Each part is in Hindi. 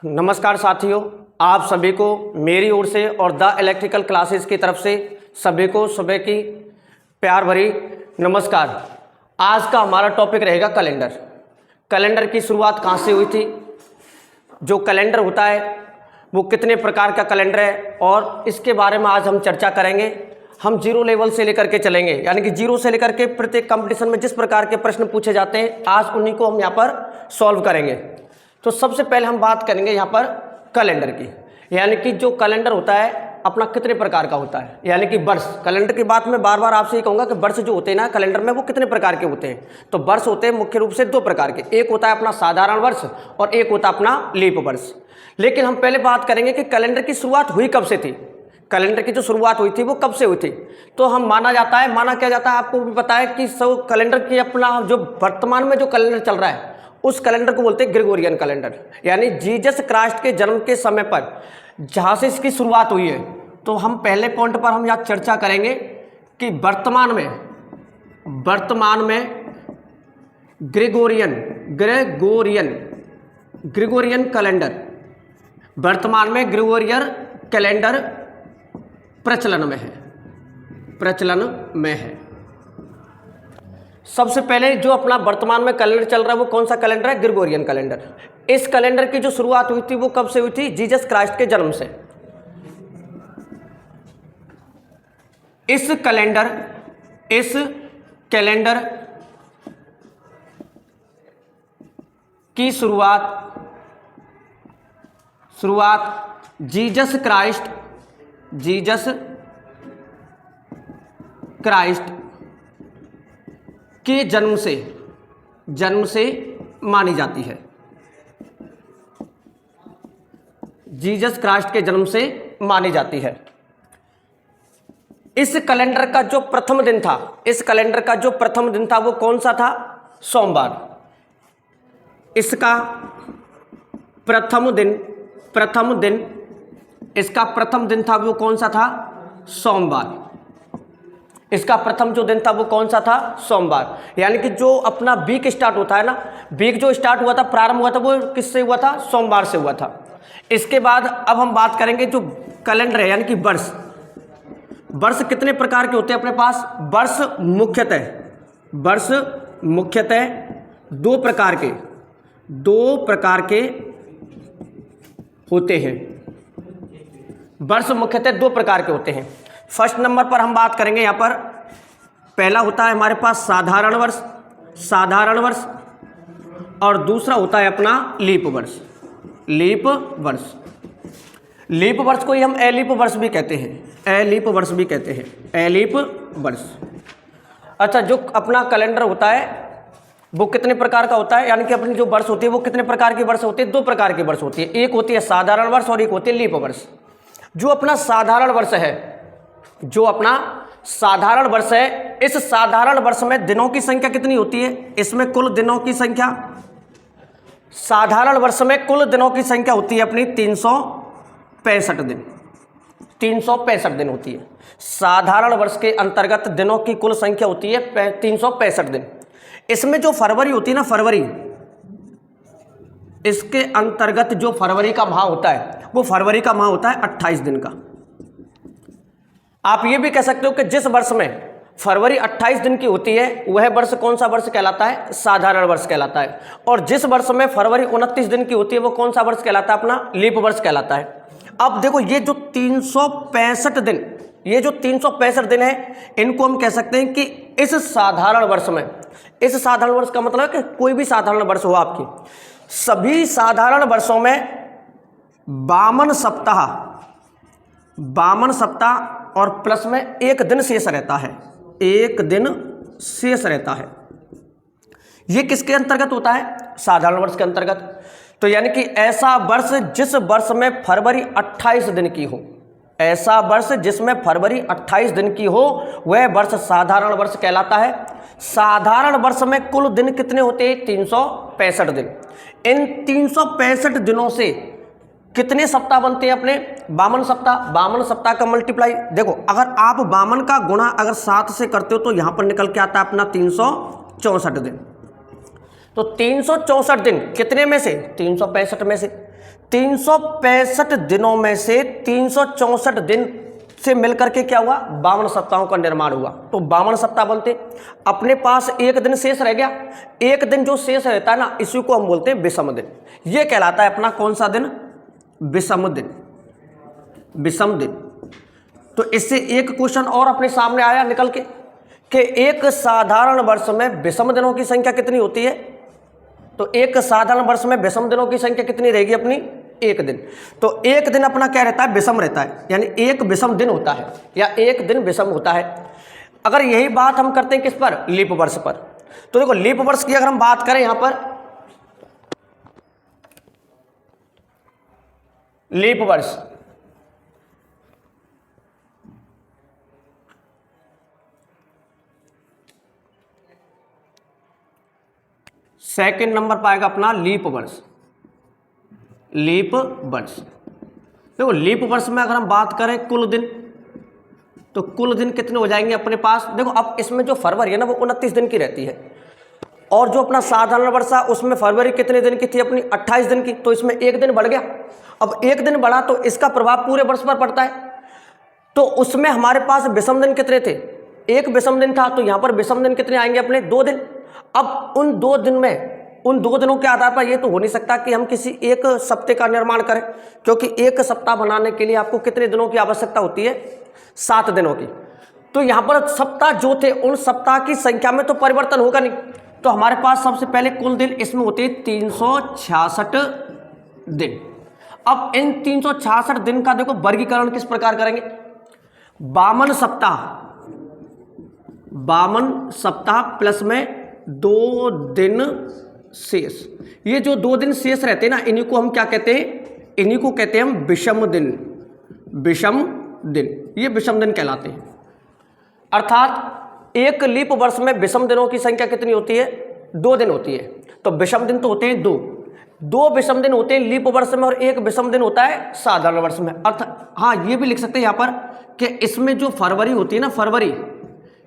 नमस्कार साथियों, आप सभी को मेरी ओर से और द इलेक्ट्रिकल क्लासेस की तरफ से सभी को सुबह की प्यार भरी नमस्कार। आज का हमारा टॉपिक रहेगा कैलेंडर। कैलेंडर की शुरुआत कहाँ से हुई थी, जो कैलेंडर होता है वो कितने प्रकार का कैलेंडर है, और इसके बारे में आज हम चर्चा करेंगे। हम जीरो लेवल से लेकर के चलेंगे, यानी कि जीरो से लेकर के प्रत्येक कंपटीशन में जिस प्रकार के प्रश्न पूछे जाते हैं आज उन्हीं को हम यहाँ पर सॉल्व करेंगे। तो सबसे पहले हम बात करेंगे यहाँ पर कैलेंडर की, यानी कि जो कैलेंडर होता है अपना कितने प्रकार का होता है, यानी कि वर्ष। कैलेंडर की बात मैं बार बार आपसे ये कहूँगा कि वर्ष जो होते हैं ना कैलेंडर में, वो कितने प्रकार के होते हैं। तो वर्ष होते हैं मुख्य रूप से दो प्रकार के, एक होता है अपना साधारण वर्ष और एक होता है अपना लीप वर्ष। लेकिन हम पहले बात करेंगे कि कैलेंडर की शुरुआत हुई कब से थी। कैलेंडर की जो शुरुआत हुई थी वो कब से हुई थी। तो हम माना क्या जाता है, आपको भी पता है कि सब कैलेंडर की अपना जो वर्तमान में जो कैलेंडर चल रहा है उस कैलेंडर को बोलते हैं ग्रेगोरियन कैलेंडर, यानी जीसस क्राइस्ट के जन्म के समय पर जहाँ से इसकी शुरुआत हुई है। तो हम पहले पॉइंट पर हम यहाँ चर्चा करेंगे कि वर्तमान में ग्रेगोरियन कैलेंडर, वर्तमान में ग्रेगोरियन कैलेंडर प्रचलन में है। सबसे पहले जो अपना वर्तमान में कैलेंडर चल रहा है वो कौन सा कैलेंडर है, ग्रेगोरियन कैलेंडर। इस कैलेंडर की जो शुरुआत हुई थी वो कब से हुई थी, जीसस क्राइस्ट के जन्म से। इस कैलेंडर की शुरुआत जीसस क्राइस्ट के जन्म से मानी जाती है। जीसस क्राइस्ट के जन्म से मानी जाती है। इस कैलेंडर का जो प्रथम दिन था वो कौन सा था, सोमवार। इसका प्रथम दिन था वो कौन सा था, सोमवार। इसका प्रथम जो दिन था वो कौन सा था, सोमवार। यानी कि जो अपना वीक स्टार्ट होता है ना, वीक जो स्टार्ट हुआ था, प्रारंभ हुआ था, वो किससे हुआ था, सोमवार से हुआ था। इसके बाद अब हम बात करेंगे जो कैलेंडर है, यानी कि वर्ष कितने प्रकार के होते हैं अपने पास। वर्ष मुख्यतः दो प्रकार के होते हैं। वर्ष मुख्यतः दो प्रकार के होते हैं। फर्स्ट नंबर पर हम बात करेंगे, यहाँ पर पहला होता है हमारे पास साधारण वर्ष, और दूसरा होता है अपना लीप वर्ष को ही हम एलीप वर्ष भी कहते हैं। अच्छा, जो अपना कैलेंडर होता है वो कितने प्रकार का होता है, यानी कि अपनी जो वर्ष होती है वो कितने प्रकार की वर्ष होती है, दो प्रकार की वर्ष होती है। एक होती है साधारण वर्ष और एक होती है लीप वर्ष। जो अपना साधारण वर्ष है, इस साधारण वर्ष में दिनों की संख्या कितनी होती है, इसमें कुल दिनों की संख्या, साधारण वर्ष में कुल दिनों की संख्या होती है अपनी 365 दिन होती है। साधारण वर्ष के अंतर्गत दिनों की कुल संख्या होती है 365 दिन। इसमें जो फरवरी होती है ना, इसके अंतर्गत जो फरवरी का माह होता है वो 28 दिन का। आप ये भी कह सकते हो कि जिस वर्ष में फरवरी 28 दिन की होती है वह वर्ष कौन सा वर्ष कहलाता है, साधारण वर्ष कहलाता है। और जिस वर्ष में फरवरी 29 दिन की होती है वो कौन सा वर्ष कहलाता है, अपना लीप वर्ष कहलाता है। अब देखो ये जो 365 दिन है, इनको हम कह सकते हैं कि इस साधारण वर्ष का मतलब है कि कोई भी साधारण वर्ष हो, आपकी सभी साधारण वर्षों में 52 सप्ताह और प्लस में एक दिन शेष रहता है। ये किसके अंतर्गत होता है, साधारण वर्ष के अंतर्गत। तो यानी कि ऐसा वर्ष जिस वर्ष में फरवरी 28 दिन की हो, ऐसा वर्ष जिसमें फरवरी 28 दिन की हो वह वर्ष साधारण वर्ष कहलाता है। साधारण वर्ष में कुल दिन कितने होते हैं, 365 दिन। इन 365 दिनों से कितने सप्ताह बनते हैं अपने, 52 सप्ताह का मल्टीप्लाई। देखो अगर आप 52 का गुणा अगर 7 से करते हो तो यहां पर निकल के आता है अपना 364 दिन। तो 364 दिन कितने में से, 365 में से। 365 दिनों में से 364 दिन से मिलकर के क्या हुआ, 52 सप्ताहों का निर्माण हुआ। तो 52 सप्ताह बनते, अपने पास एक दिन शेष रह गया। एक दिन जो शेष रहता है ना, इसी को हम बोलते हैं विषम दिन। ये कहलाता है अपना कौन सा दिन, विषम दिन, विषम दिन। तो इससे एक क्वेश्चन और अपने सामने आया निकल के कि एक साधारण वर्ष में विषम दिनों की संख्या कितनी होती है। तो एक साधारण वर्ष में विषम दिनों की संख्या कितनी रहेगी अपनी, एक दिन। तो एक दिन अपना क्या रहता है, विषम रहता है, यानी एक विषम दिन होता है या एक दिन विषम होता है। अगर यही बात हम करते हैं किस पर, लीप वर्ष पर, तो देखो लीप वर्ष की अगर हम बात करें यहां पर, लीप वर्ष सेकंड नंबर पाएगा अपना लीप वर्ष। लीप वर्ष, देखो लीप वर्ष में अगर हम बात करें कुल दिन, तो कुल दिन कितने हो जाएंगे अपने पास। देखो अब इसमें जो फरवरी है ना वो 29 दिन की रहती है, और जो अपना साधारण वर्ष है उसमें फरवरी कितने दिन की थी अपनी, 28 दिन की। तो इसमें एक दिन बढ़ गया। अब एक दिन बढ़ा तो इसका प्रभाव पूरे वर्ष पर पड़ता है। तो उसमें हमारे पास विषम दिन कितने थे, एक विषम दिन था, तो यहाँ पर विषम दिन कितने आएंगे अपने, 2 दिन। अब उन 2 दिन में, उन 2 दिनों के आधार पर ये तो हो नहीं सकता कि हम किसी एक सप्ताह का निर्माण करें, क्योंकि एक सप्ताह बनाने के लिए आपको कितने दिनों की आवश्यकता होती है, 7 दिनों की। तो यहाँ पर सप्ताह जो थे उन सप्ताह की संख्या में तो परिवर्तन होगा नहीं। तो हमारे पास सबसे पहले कुल दिन इसमें होते हैं 366 दिन। अब इन 366 दिन का देखो वर्गीकरण किस प्रकार करेंगे, 52 सप्ताह प्लस में 2 दिन शेष। ये जो 2 दिन शेष रहते हैं ना, इन्हीं को हम क्या कहते हैं, इन्हीं को कहते हैं हम विषम दिन। विषम दिन, ये विषम दिन कहलाते हैं। अर्थात एक लीप वर्ष में विषम दिनों की संख्या कितनी होती है, 2 दिन होती है। तो विषम दिन तो होते हैं 2 विषम दिन होते हैं लीप वर्ष में, और एक विषम दिन होता है साधारण वर्ष में। अर्थात हाँ, ये भी लिख सकते हैं यहाँ पर कि इसमें जो फरवरी होती है ना, फरवरी,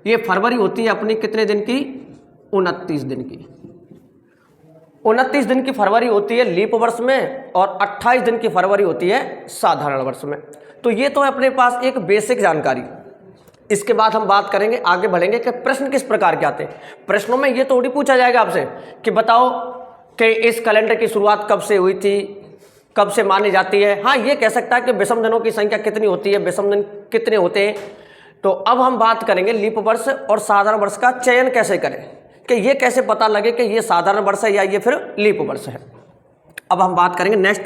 ये फरवरी होती है अपनी कितने दिन की, 29 दिन की। 29 दिन की फरवरी होती है लीप वर्ष में, और 28 दिन की फरवरी होती है साधारण वर्ष में। तो ये तो है अपने पास एक बेसिक जानकारी। इसके बाद हम बात करेंगे, आगे बढ़ेंगे कि प्रश्न किस प्रकार के आते हैं। प्रश्नों में ये थोड़ी पूछा जाएगा आपसे कि बताओ कि इस कैलेंडर की शुरुआत कब से हुई थी, कब से मानी जाती है। हाँ, ये कह सकता है कि विषम दिनों की संख्या कितनी होती है, विषम दिन कितने होते हैं। तो अब हम बात करेंगे लीप वर्ष और साधारण वर्ष का चयन कैसे करें, कि ये कैसे पता लगे कि ये साधारण वर्ष है या ये फिर लीप वर्ष है। अब हम बात करेंगे नेक्स्ट।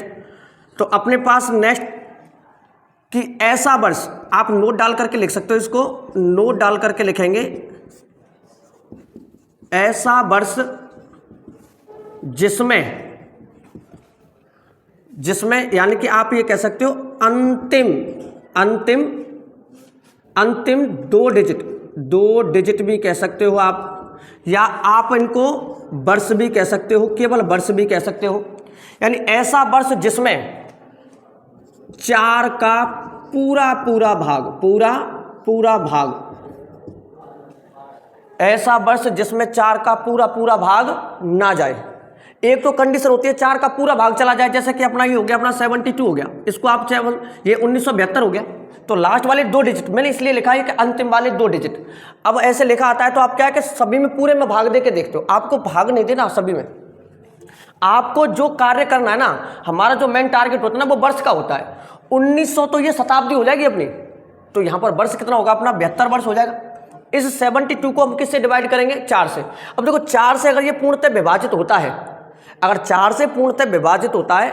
तो अपने पास नेक्स्ट कि ऐसा वर्ष, आप नोट डाल करके लिख सकते हो, इसको नोट डाल करके लिखेंगे, ऐसा वर्ष जिसमें यानी कि आप ये कह सकते हो अंतिम 2 डिजिट भी कह सकते हो आप, या आप इनको वर्ष भी कह सकते हो, केवल वर्ष भी कह सकते हो। यानी ऐसा वर्ष जिसमें 4 का पूरा भाग, ऐसा वर्ष जिसमें 4 का पूरा भाग ना जाए। एक तो कंडीशन होती है 4 का पूरा भाग चला जाए, जैसे कि अपना ये हो गया, अपना 72 हो गया, इसको आप ये 1972 हो गया। तो लास्ट वाले 2 डिजिट मैंने इसलिए लिखा है कि अंतिम वाले 2 डिजिट। अब ऐसे लिखा आता है तो आप क्या है कि सभी में पूरे में भाग दे के देखते हो, आपको भाग नहीं देना सभी में। आपको जो कार्य करना है ना, हमारा जो मेन टारगेट होता है ना, वो वर्ष का होता है। 1900 तो ये शताब्दी हो जाएगी अपनी, तो यहाँ पर वर्ष कितना होगा अपना, 72 वर्ष हो जाएगा। इस 72 को हम किससे डिवाइड करेंगे, 4 से। अब देखो 4 से अगर ये पूर्णतः विभाजित होता है, अगर 4 से पूर्णतः विभाजित होता है,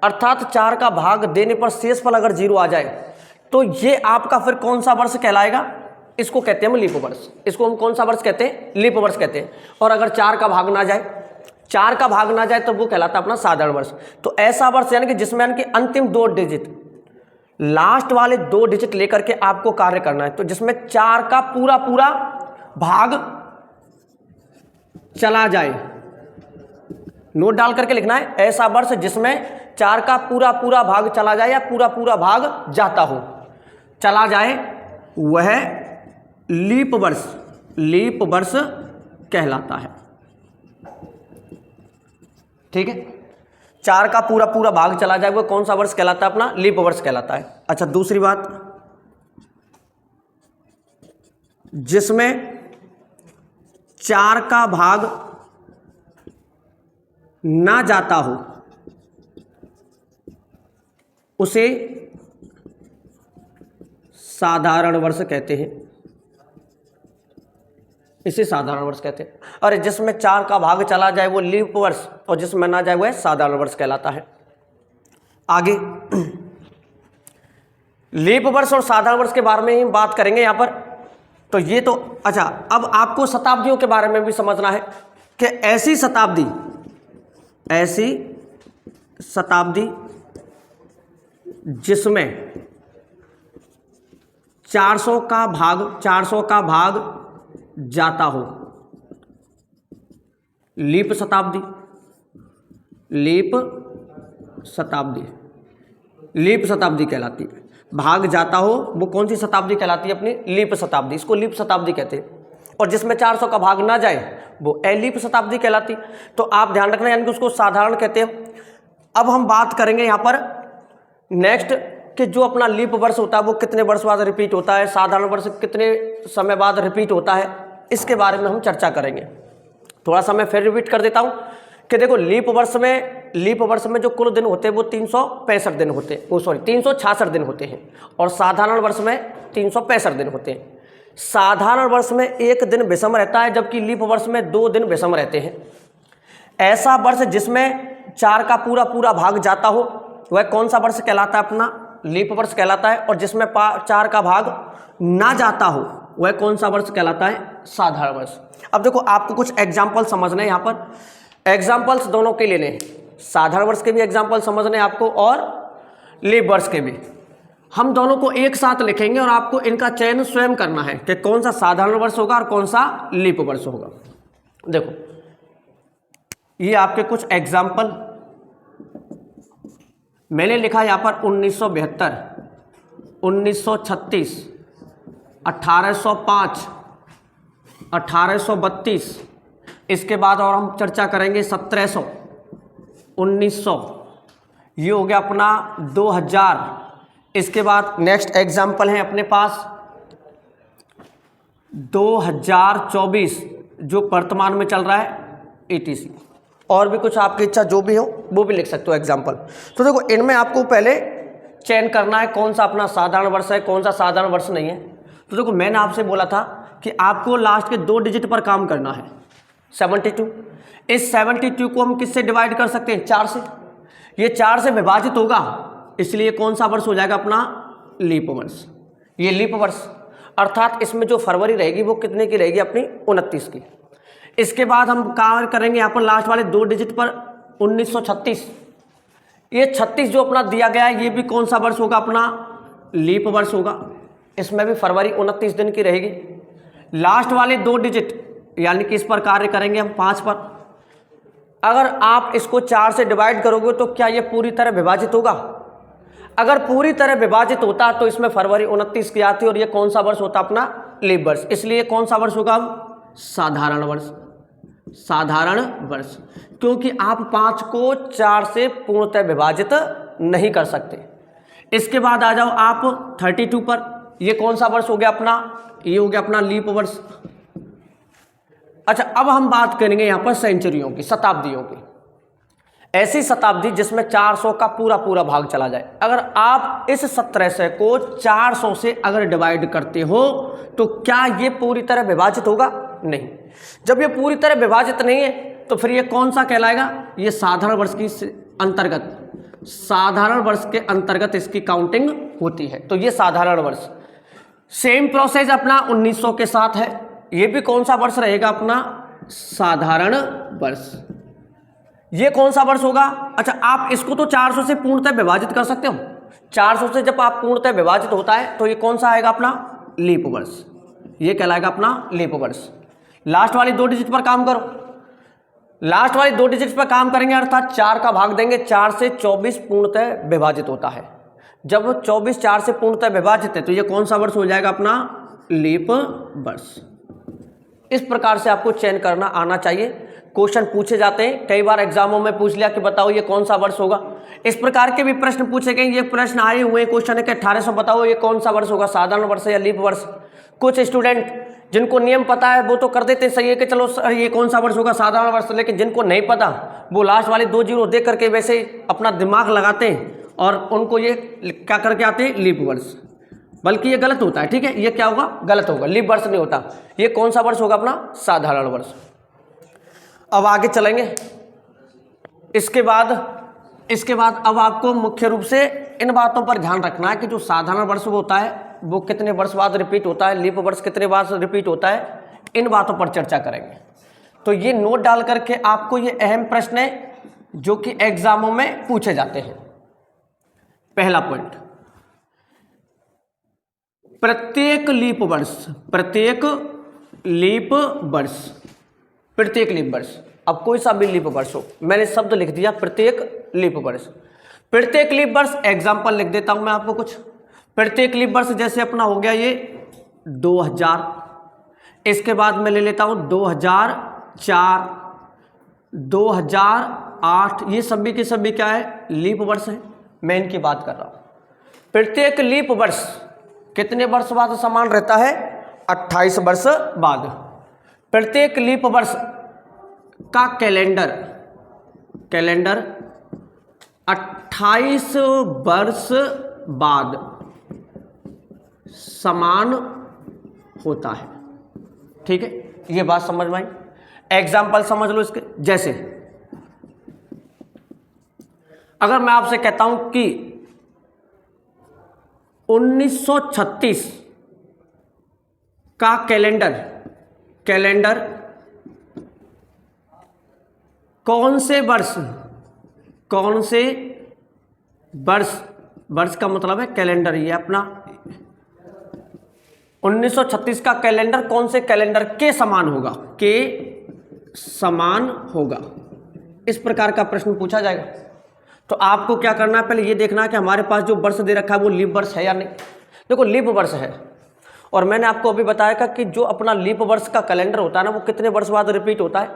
अर्थात 4 का भाग देने पर शेषफल अगर 0 आ जाए, तो ये आपका फिर कौन सा वर्ष कहलाएगा, इसको कहते हैं हम लीप वर्ष। इसको हम कौन सा वर्ष कहते हैं, लीप वर्ष कहते हैं। और अगर 4 का भाग ना जाए, 4 का भाग ना जाए, तो वो कहलाता है अपना साधारण वर्ष। तो ऐसा वर्ष यानी कि जिसमें यानी कि अंतिम 2 डिजिट, लास्ट वाले 2 डिजिट लेकर के आपको कार्य करना है। तो जिसमें 4 का पूरा भाग चला जाए, नोट डाल करके लिखना है, ऐसा वर्ष जिसमें 4 का पूरा भाग चला जाए या पूरा भाग जाता हो, चला जाए, वह लीप वर्ष कहलाता है। ठीक है, 4 का पूरा पूरा भाग चला जाए वो कौन सा वर्ष कहलाता है? अपना लीप वर्ष कहलाता है। अच्छा, दूसरी बात, जिसमें 4 का भाग ना जाता हो उसे साधारण वर्ष कहते हैं, इसे साधारण वर्ष कहते हैं। और जिसमें 4 का भाग चला जाए वो लीप वर्ष, और जिसमें ना जाए वो साधारण वर्ष कहलाता है। आगे लीप वर्ष और साधारण वर्ष के बारे में ही बात करेंगे यहाँ पर। तो ये तो अच्छा, अब आपको शताब्दियों के बारे में भी समझना है कि ऐसी शताब्दी जिसमें 400 का भाग जाता हो, लीप शताब्दी कहलाती है। भाग जाता हो वो कौन सी शताब्दी कहलाती है? अपनी लीप शताब्दी, इसको लीप शताब्दी कहते हैं। और जिसमें 400 का भाग ना जाए वो अलीप शताब्दी कहलाती। तो आप ध्यान रखना, यानी कि उसको साधारण कहते हैं। अब हम बात करेंगे यहाँ पर नेक्स्ट कि जो अपना लीप वर्ष होता है वो कितने वर्ष बाद रिपीट होता है, साधारण वर्ष कितने समय बाद रिपीट होता है, इसके बारे में हम चर्चा करेंगे। थोड़ा सा मैं फिर रिपीट कर देता हूँ कि देखो, लीप वर्ष में जो कुल दिन होते हैं वो 365 दिन होते हैं, 366 दिन होते हैं। और साधारण वर्ष में 365 दिन होते हैं। साधारण वर्ष में एक दिन विषम रहता है, जबकि लीप वर्ष में 2 दिन विषम रहते हैं। ऐसा वर्ष जिसमें 4 का पूरा पूरा भाग जाता हो वह कौन सा वर्ष कहलाता है? अपना लीप वर्ष कहलाता है। और जिसमें 4 का भाग ना जाता हो वह कौन सा वर्ष कहलाता है? साधारण वर्ष। अब देखो, आपको कुछ एग्जाम्पल समझना है, यहाँ पर एग्जाम्पल्स दोनों के लेने हैं, साधारण वर्ष के भी एग्जाम्पल समझने हैं आपको और लीप वर्ष के भी। हम दोनों को एक साथ लिखेंगे और आपको इनका चयन स्वयं करना है कि कौन सा साधारण वर्ष होगा और कौन सा लीप वर्ष होगा। देखो, ये आपके कुछ एग्जाम्पल मैंने लिखा यहाँ पर 1972, 1936, 1805, 1832, इसके बाद और हम चर्चा करेंगे 1700, 1900, ये हो गया अपना 2000। इसके बाद नेक्स्ट एग्जाम्पल है अपने पास 2024 जो वर्तमान में चल रहा है, ETC। और भी कुछ आपकी इच्छा जो भी हो वो भी लिख सकते हो एग्जाम्पल। तो देखो, इनमें आपको पहले चयन करना है कौन सा अपना साधारण वर्ष है, कौन सा साधारण वर्ष नहीं है। तो देखो, मैंने आपसे बोला था कि आपको लास्ट के 2 डिजिट पर काम करना है, 72। इस 72 को हम किससे डिवाइड कर सकते हैं? 4 से। ये 4 से विभाजित होगा, इसलिए कौन सा वर्ष हो जाएगा? अपना लीप वर्ष। ये लीप वर्ष, अर्थात इसमें जो फरवरी रहेगी वो कितने की रहेगी? अपनी 29 की। इसके बाद हम कार्य करेंगे यहाँ पर लास्ट वाले 2 डिजिट पर 1936। ये 36 जो अपना दिया गया है ये भी कौन सा वर्ष होगा? अपना लीप वर्ष होगा। इसमें भी फरवरी 29 दिन की रहेगी। लास्ट वाले 2 डिजिट यानी कि इस पर कार्य करेंगे हम 5 पर। अगर आप इसको 4 से डिवाइड करोगे तो क्या ये पूरी तरह विभाजित होगा? अगर पूरी तरह विभाजित होता तो इसमें फरवरी 29 की आती और ये कौन सा वर्ष होता? अपना लीप वर्ष। इसलिए कौन सा वर्ष होगा? साधारण वर्ष। साधारण वर्ष, क्योंकि आप 5 को 4 से पूर्णतः विभाजित नहीं कर सकते। इसके बाद आ जाओ आप 32 पर। ये कौन सा वर्ष हो गया? अपना ये हो गया अपना लीप वर्ष। अच्छा, अब हम बात करेंगे यहाँ पर सेंचुरियों की, शताब्दियों की। ऐसी शताब्दी जिसमें 400 का पूरा पूरा भाग चला जाए। अगर आप इस 1700 को 400 से अगर डिवाइड करते हो तो क्या ये पूरी तरह विभाजित होगा? नहीं। जब ये पूरी तरह विभाजित नहीं है तो फिर ये कौन सा कहलाएगा? ये साधारण वर्ष की अंतर्गत, साधारण वर्ष के अंतर्गत इसकी काउंटिंग होती है। तो ये साधारण वर्ष। सेम प्रोसेस अपना 1900 के साथ है। ये भी कौन सा वर्ष रहेगा? अपना साधारण वर्ष। ये कौन सा वर्ष होगा? अच्छा, आप इसको तो 400 से पूर्णतः विभाजित कर सकते हो। 400 से जब आप पूर्णतः विभाजित होता है तो ये कौन सा आएगा? अपना लीप वर्ष। ये कहलाएगा अपना लीप वर्ष। लास्ट वाली 2 डिजिट पर काम करो। लास्ट वाली 2 डिजिट पर काम करेंगे, अर्थात 4 का भाग देंगे। 4 से 24 पूर्णतः विभाजित होता है। जब 24 4 से पूर्णतः विभाजित है तो ये कौन सा वर्ष हो जाएगा? अपना लीप वर्ष। इस प्रकार से आपको चयन करना आना चाहिए। क्वेश्चन पूछे जाते हैं, कई बार एग्जामों में पूछ लिया कि बताओ ये कौन सा वर्ष होगा। इस प्रकार के भी प्रश्न पूछे गए। ये प्रश्न आए हुए हैं, क्वेश्चन है कि 1800 बताओ ये कौन सा वर्ष होगा, साधारण वर्ष या लीप वर्ष। कुछ स्टूडेंट जिनको नियम पता है वो तो कर देते सही है कि चलो सर ये कौन सा वर्ष होगा, साधारण वर्ष, लेकिन जिनको नहीं पता वो लास्ट वाले 2 जीरो देख करके वैसे अपना दिमाग लगाते हैं और उनको ये क्या करके आते हैं, लीप वर्ष। बल्कि ये गलत होता है, ठीक है, ये क्या होगा, गलत होगा, लीप वर्ष नहीं होता। ये कौन सा वर्ष होगा, अपना साधारण वर्ष। अब आगे चलेंगे। इसके बाद अब आपको मुख्य रूप से इन बातों पर ध्यान रखना है कि जो साधारण वर्ष होता है वो कितने वर्ष बाद रिपीट होता है, लीप वर्ष कितने बार रिपीट होता है, इन बातों पर चर्चा करेंगे। तो ये नोट डाल करके आपको ये अहम प्रश्न है जो कि एग्जामों में पूछे जाते हैं। पहला पॉइंट, प्रत्येक लीप वर्ष, अब कोई सा भी लीप वर्ष हो, मैंने शब्द लिख दिया प्रत्येक लीप वर्ष। एग्जाम्पल लिख देता हूं मैं आपको कुछ। प्रत्येक लीप वर्ष जैसे अपना हो गया ये 2000, इसके बाद मैं ले लेता हूं 2004, 2008, ये सभी के सभी क्या है, लीप वर्ष है। मैं इनकी बात कर रहा हूं। प्रत्येक लीप वर्ष कितने वर्ष बाद समान रहता है, 28 वर्ष बाद। प्रत्येक लीप वर्ष का कैलेंडर 28 वर्ष बाद समान होता है, ठीक है, ये बात समझ में आई। एग्जाम्पल समझ लो इसके। जैसे अगर मैं आपसे कहता हूं कि 1936 का कैलेंडर कौन से वर्ष का मतलब है कैलेंडर, ये अपना 1936 का कैलेंडर कौन से कैलेंडर के समान होगा, इस प्रकार का प्रश्न पूछा जाएगा। तो आपको क्या करना है, पहले ये देखना है कि हमारे पास जो वर्ष दे रखा है वो लीप वर्ष है या नहीं। देखो लीप वर्ष है, और मैंने आपको अभी बताया कि जो अपना लीप वर्ष का कैलेंडर होता है ना वो कितने वर्ष बाद रिपीट होता है,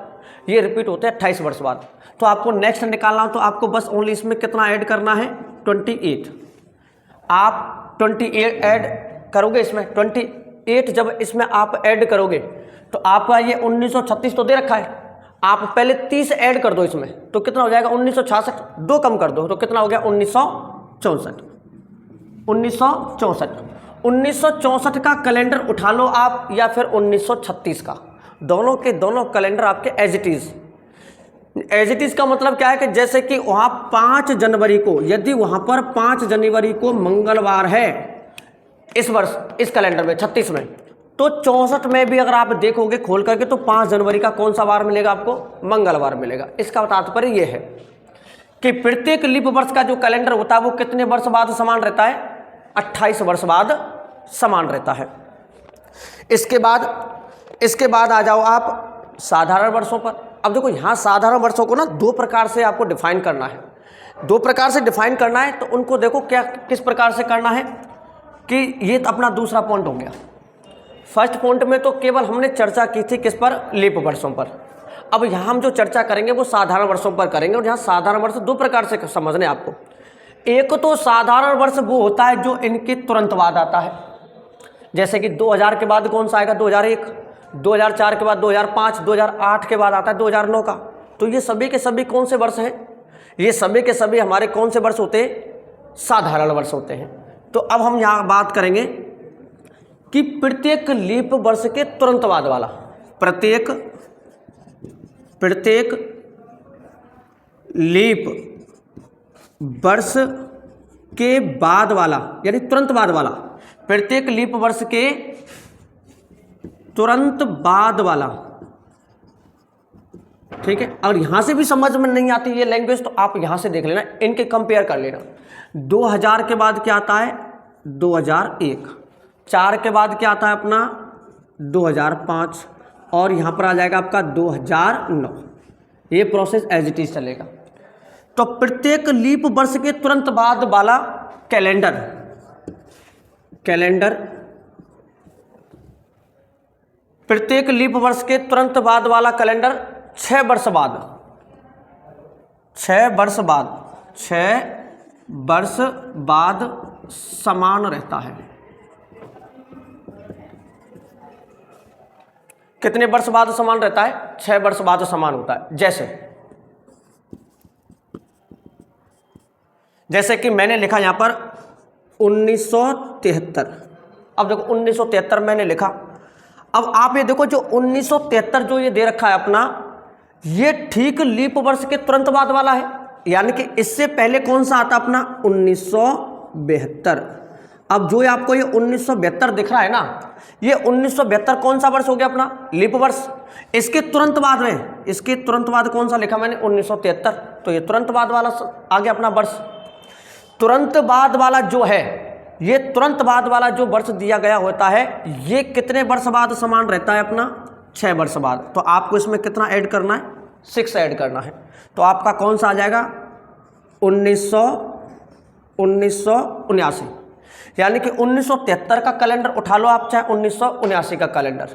ये रिपीट होता है 28 वर्ष बाद। तो आपको नेक्स्ट निकालना हो तो आपको बस ओनली इसमें कितना ऐड करना है, 28। आप 28 ऐड करोगे इसमें, 28 जब इसमें आप ऐड करोगे तो आपका ये 1936 तो दे रखा है, आप पहले 30 ऐड कर दो इसमें, तो कितना हो जाएगा 1966, 2 कम कर दो तो कितना हो गया 1964। 1964 का कैलेंडर उठा लो आप, या फिर 1936 का, दोनों के दोनों कैलेंडर आपके एज इट इज का मतलब क्या है कि जैसे कि वहाँ 5 जनवरी को, यदि वहाँ पर 5 जनवरी को मंगलवार है इस वर्ष, इस कैलेंडर में 36 में, तो 64 में भी अगर आप देखोगे खोल करके तो 5 जनवरी का कौन सा वार मिलेगा आपको, मंगलवार मिलेगा। इसका तात्पर्य यह है कि प्रत्येक लीप वर्ष का जो कैलेंडर होता है वो कितने वर्ष बाद समान रहता है, 28 वर्ष बाद समान रहता है। इसके बाद आ जाओ आप साधारण वर्षों पर। अब देखो यहाँ साधारण वर्षों को ना 2 प्रकार से आपको डिफाइन करना है, 2 प्रकार से डिफाइन करना है। तो उनको देखो क्या किस प्रकार से करना है कि ये अपना दूसरा पॉइंट हो गया। फर्स्ट पॉइंट में तो केवल हमने चर्चा की थी किस पर, लीप वर्षों पर। अब यहाँ हम जो चर्चा करेंगे वो साधारण वर्षों पर करेंगे, और यहाँ साधारण वर्ष 2 प्रकार से समझने आपको। एक तो साधारण वर्ष वो होता है जो इनके तुरंत बाद आता है, जैसे कि 2000 के बाद कौन सा आएगा, 2001, 2004 के बाद 2005, 2008 के बाद आता है 2009 का। तो ये सभी के सभी कौन से वर्ष हैं, ये सभी के सभी हमारे कौन से वर्ष होते हैं, साधारण वर्ष होते हैं। तो अब हम यहाँ बात करेंगे कि प्रत्येक लीप वर्ष के तुरंत बाद वाला, प्रत्येक लीप वर्ष के बाद वाला, यानी तुरंत बाद वाला, प्रत्येक लीप वर्ष के तुरंत बाद वाला, ठीक है। और यहां से भी समझ में नहीं आती ये लैंग्वेज तो आप यहां से देख लेना, इनके कंपेयर कर लेना। 2000 के बाद क्या आता है, 2001, 4 के बाद क्या आता है अपना 2005, और यहाँ पर आ जाएगा आपका 2009। ये प्रोसेस एज इट इज चलेगा। तो प्रत्येक लीप वर्ष के तुरंत बाद वाला कैलेंडर प्रत्येक लीप वर्ष के तुरंत बाद वाला कैलेंडर 6 वर्ष बाद 6 वर्ष बाद समान रहता है। कितने वर्ष बाद समान रहता है? 6 वर्ष बाद समान होता है। जैसे कि मैंने लिखा यहां पर 1973। अब देखो 1973 मैंने लिखा। अब आप ये देखो जो 1973 जो ये दे रखा है अपना, ये ठीक लीप वर्ष के तुरंत बाद वाला है, यानी कि इससे पहले कौन सा आता अपना 1972। अब जो आपको ये 1972 दिख रहा है ना, ये 1972 कौन सा वर्ष हो गया अपना? लीप वर्ष। इसके तुरंत बाद में, इसके तुरंत बाद कौन सा लिखा मैंने? 1973। तो ये तुरंत बाद वाला आ गया अपना वर्ष। तुरंत बाद वाला जो है, ये तुरंत बाद वाला जो वर्ष दिया गया होता है, ये कितने वर्ष बाद समान रहता है अपना? 6 वर्ष बाद। तो आपको इसमें कितना ऐड करना है? 6 ऐड करना है। तो आपका कौन सा आ जाएगा? 1979। यानी कि 1973 का कैलेंडर उठा लो आप, चाहे 1979 का कैलेंडर,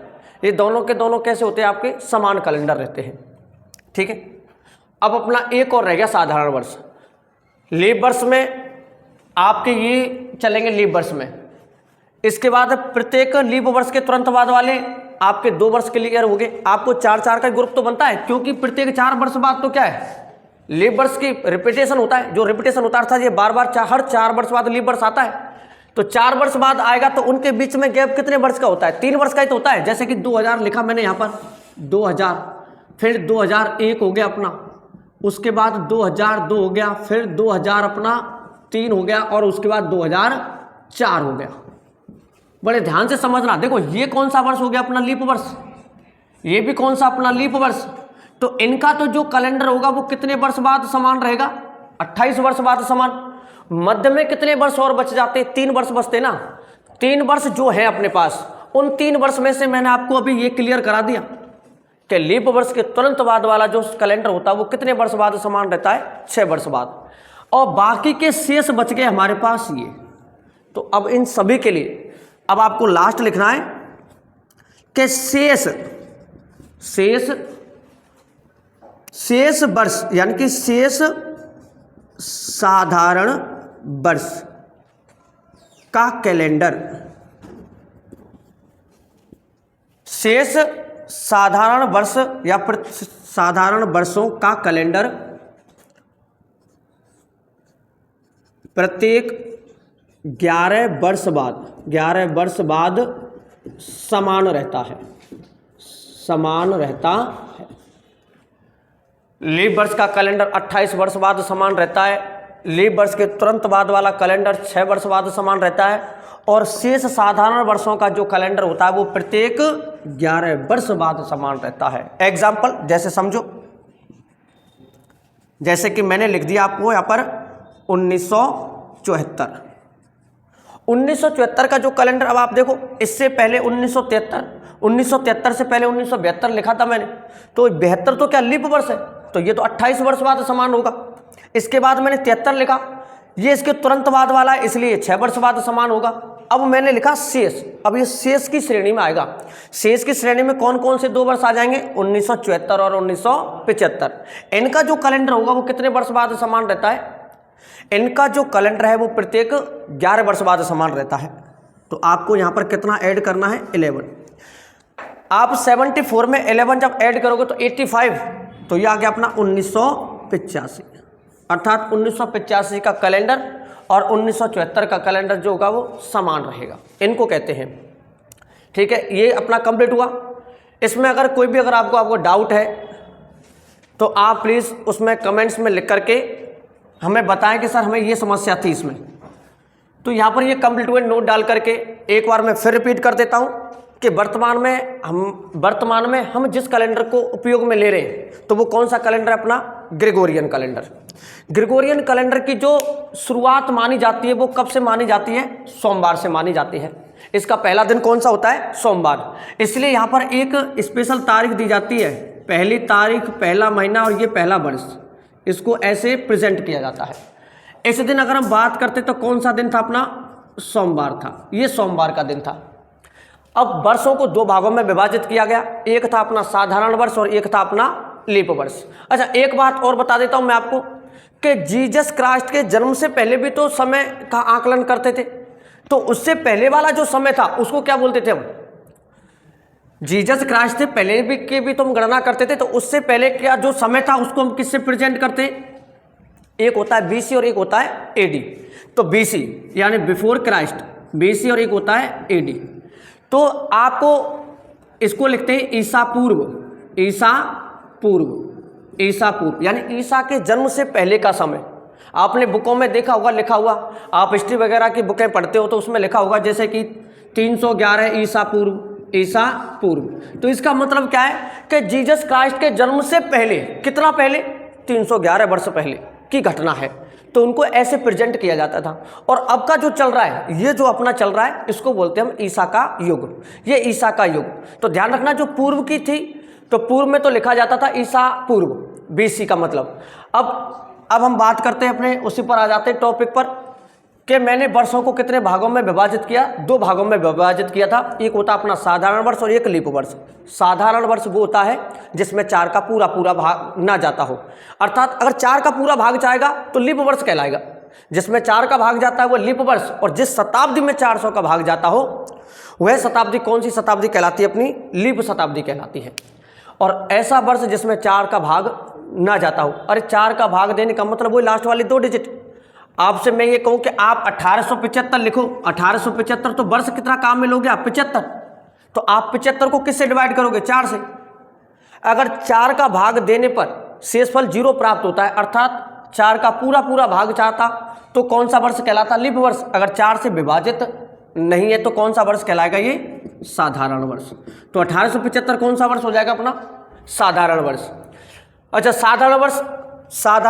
ये दोनों के दोनों कैसे होते हैं? आपके समान कैलेंडर रहते हैं। ठीक है। अब अपना एक और रह गया साधारण वर्ष। लीप वर्ष में आपके ये चलेंगे लीप वर्ष में। इसके बाद प्रत्येक लीप वर्ष के तुरंत बाद वाले आपके 2 वर्ष क्लियर हो गए। आपको 4-4 का ग्रुप तो बनता है, क्योंकि प्रत्येक 4 वर्ष बाद तो क्या है? लीप वर्ष की रिपीटेशन होता है। जो रिपीटेशन होता था, ये बार-बार हर 4 वर्ष बाद लीप वर्ष आता है। तो 4 वर्ष बाद आएगा, तो उनके बीच में गैप कितने वर्ष का होता है? 3 वर्ष का ही तो होता है। जैसे कि 2000 लिखा मैंने यहाँ पर, 2000, फिर 2001 हो गया अपना, उसके बाद 2002 हो गया, फिर 2000 अपना 3 हो गया, और उसके बाद 2004 हो गया। बड़े ध्यान से समझना। देखो ये कौन सा वर्ष हो गया अपना? लीप वर्ष। ये भी कौन सा अपना? लीप वर्ष। तो इनका तो जो कैलेंडर होगा वो कितने वर्ष बाद समान रहेगा? 28 वर्ष बाद समान। मध्य में कितने वर्ष और बच जाते? 3 वर्ष बचते ना। 3 वर्ष जो है अपने पास, उन 3 वर्ष में से मैंने आपको अभी ये क्लियर करा दिया कि लीप वर्ष के तुरंत बाद वाला जो कैलेंडर होता है वो कितने वर्ष बाद समान रहता है? 6 वर्ष बाद। और बाकी के शेष बच गए हमारे पास ये। तो अब इन सभी के लिए अब आपको लास्ट लिखना है कि शेष वर्ष, यानी कि शेष साधारण वर्ष का कैलेंडर, शेष साधारण वर्ष या साधारण वर्षों का कैलेंडर प्रत्येक 11 वर्ष बाद समान रहता है। लीप वर्ष का कैलेंडर 28 वर्ष बाद समान रहता है। लीप वर्ष के तुरंत बाद वाला कैलेंडर 6 वर्ष बाद समान रहता है। और शेष साधारण वर्षों का जो कैलेंडर होता है वो प्रत्येक 11 वर्ष बाद समान रहता है। एग्जाम्पल जैसे समझो, जैसे कि मैंने लिख दिया आपको यहाँ पर 1974 का जो कैलेंडर। अब आप देखो, इससे पहले 1973 से पहले 1972 लिखा था मैंने, तो 72 तो क्या लीप वर्ष है, तो ये तो 28 वर्ष बाद समान होगा। इसके बाद मैंने 73 लिखा, ये इसके तुरंत बाद वाला है, इसलिए 6 वर्ष बाद समान होगा। अब मैंने लिखा शेष। अब ये शेष की श्रेणी में आएगा। शेष की श्रेणी में कौन कौन से 2 वर्ष आ जाएंगे? 1974 और 1975। इनका जो कैलेंडर होगा वो कितने वर्ष बाद समान रहता है? इनका जो कैलेंडर है वो प्रत्येक 11 वर्ष बाद समान रहता है। तो आपको यहाँ पर कितना ऐड करना है? 11। आप 74 में 11 जब ऐड करोगे तो 85, तो ये आ गया अपना 1985। अर्थात 1985 का कैलेंडर और 1974 का कैलेंडर जो होगा वो समान रहेगा। इनको कहते हैं। ठीक है, ये अपना कंप्लीट हुआ। इसमें अगर कोई भी आपको डाउट है तो आप प्लीज़ उसमें कमेंट्स में लिख करके हमें बताएं कि सर हमें ये समस्या थी इसमें। तो यहाँ पर ये कंप्लीट हुए नोट डाल करके एक बार मैं फिर रिपीट कर देता हूँ कि वर्तमान में हम जिस कैलेंडर को उपयोग में ले रहे हैं तो वो कौन सा कैलेंडर है? अपना ग्रेगोरियन कैलेंडर। ग्रेगोरियन कैलेंडर की जो शुरुआत मानी जाती है वो कब से मानी जाती है? सोमवार से मानी जाती है। इसका पहला दिन कौन सा होता है? सोमवार। इसलिए यहाँ पर एक स्पेशल तारीख दी जाती है, पहली तारीख, पहला महीना और ये पहला वर्ष, इसको ऐसे प्रेजेंट किया जाता है। इस दिन अगर हम बात करते तो कौन सा दिन था? अपना सोमवार था। ये सोमवार का दिन था। अब वर्षों को दो भागों में विभाजित किया गया, एक था अपना साधारण वर्ष और एक था अपना लीप वर्ष। अच्छा, एक बात और बता देता हूं मैं आपको कि जीसस क्राइस्ट के जन्म से पहले भी तो समय का आकलन करते थे, तो उससे पहले वाला जो समय था उसको क्या बोलते थे हम? जीसस क्राइस्ट से पहले भी के भी तो हम गणना करते थे, तो उससे पहले क्या जो समय था उसको हम किससे प्रेजेंट करते? एक होता है बीसी और एक होता है एडी। तो बीसी यानी बिफोर क्राइस्ट, बीसी, और एक होता है एडी। तो आपको इसको लिखते हैं ईसा पूर्व, ईसा पूर्व, ईसा पूर्व यानी ईसा के जन्म से पहले का समय। आपने बुकों में देखा होगा लिखा हुआ, आप हिस्ट्री वगैरह की बुकें पढ़ते हो तो उसमें लिखा होगा जैसे कि 311 ईसा पूर्व, ईसा पूर्व। तो इसका मतलब क्या है कि जीसस क्राइस्ट के जन्म से पहले, कितना पहले? 311 वर्ष पहले की घटना है। तो उनको ऐसे प्रेजेंट किया जाता था। और अब का जो चल रहा है, ये जो अपना चल रहा है, इसको बोलते हैं हम ईसा का युग, ये ईसा का युग। तो ध्यान रखना, जो पूर्व की थी तो पूर्व में तो लिखा जाता था ईसा पूर्व, बीसी का मतलब। अब हम बात करते हैं अपने उसी पर आ जाते हैं टॉपिक पर कि मैंने वर्षों को कितने भागों में विभाजित किया? दो भागों में विभाजित किया था। एक होता अपना साधारण वर्ष और एक लीप वर्ष। साधारण वर्ष वो होता है जिसमें 4 का पूरा पूरा भाग ना जाता हो, अर्थात अगर 4 का पूरा भाग जाएगा तो लीप वर्ष कहलाएगा। जिसमें 4 का भाग जाता है वो लीप वर्ष, और जिस शताब्दी में 400 का भाग जाता हो वह शताब्दी कौन सी शताब्दी कहलाती है? अपनी लीप शताब्दी कहलाती है। और ऐसा वर्ष जिसमें 4 का भाग ना जाता हो। अरे 4 का भाग देने का मतलब वही लास्ट वाली 2 डिजिट। आपसे मैं ये कहूं कि आप 1875 लिखो, 1875 तो वर्ष कितना काम में लोगे आप? 75। तो आप 75 को किससे डिवाइड करोगे? 4 से। अगर 4 का भाग देने पर शेषफल 0 प्राप्त होता है, अर्थात 4 का पूरा पूरा भाग चाहता, तो कौन सा वर्ष कहलाता? लीप वर्ष। अगर 4 से विभाजित नहीं है तो कौन सा वर्ष कहलाएगा? ये साधारण वर्ष। तो 1875 कौन सा वर्ष हो जाएगा? अपना साधारण वर्ष। अच्छा, साधारण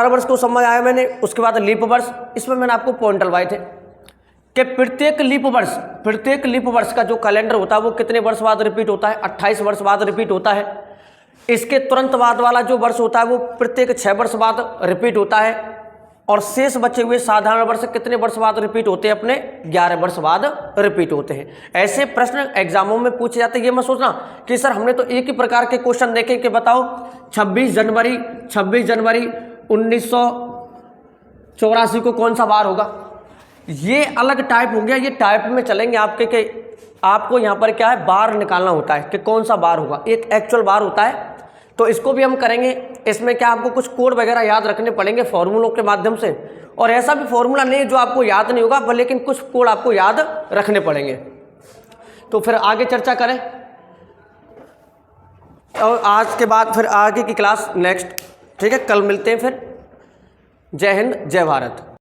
वर्ष को समझ आया मैंने। उसके बाद लीप वर्ष, इसमें मैंने आपको पॉइंट डलवाए थे कि प्रत्येक लीप वर्ष का जो कैलेंडर होता है वो कितने वर्ष बाद रिपीट होता है? 28 वर्ष बाद रिपीट होता है। इसके तुरंत बाद वाला जो वर्ष होता है वो प्रत्येक 6 वर्ष बाद रिपीट होता है। और शेष बचे हुए साधारण वर्ष कितने वर्ष बाद रिपीट होते हैं? अपने 11 वर्ष बाद रिपीट होते हैं। ऐसे प्रश्न एग्जामों में पूछे जाते हैं। ये मत सोचना कि सर हमने तो एक ही प्रकार के क्वेश्चन देखे कि बताओ 26 जनवरी 1984 को कौन सा बार होगा। ये अलग टाइप हो गया, ये टाइप में चलेंगे आपके कि आपको यहाँ पर क्या है, बार निकालना होता है कि कौन सा बार होगा। एक एक्चुअल बार होता है, तो इसको भी हम करेंगे। इसमें क्या आपको कुछ कोड वगैरह याद रखने पड़ेंगे फॉर्मूलों के माध्यम से, और ऐसा भी फॉर्मूला नहीं जो आपको याद नहीं होगा, पर लेकिन कुछ कोड आपको याद रखने पड़ेंगे। तो फिर आगे चर्चा करें, और आज के बाद फिर आगे की क्लास नेक्स्ट, ठीक है, कल मिलते हैं फिर। जय हिंद, जय भारत।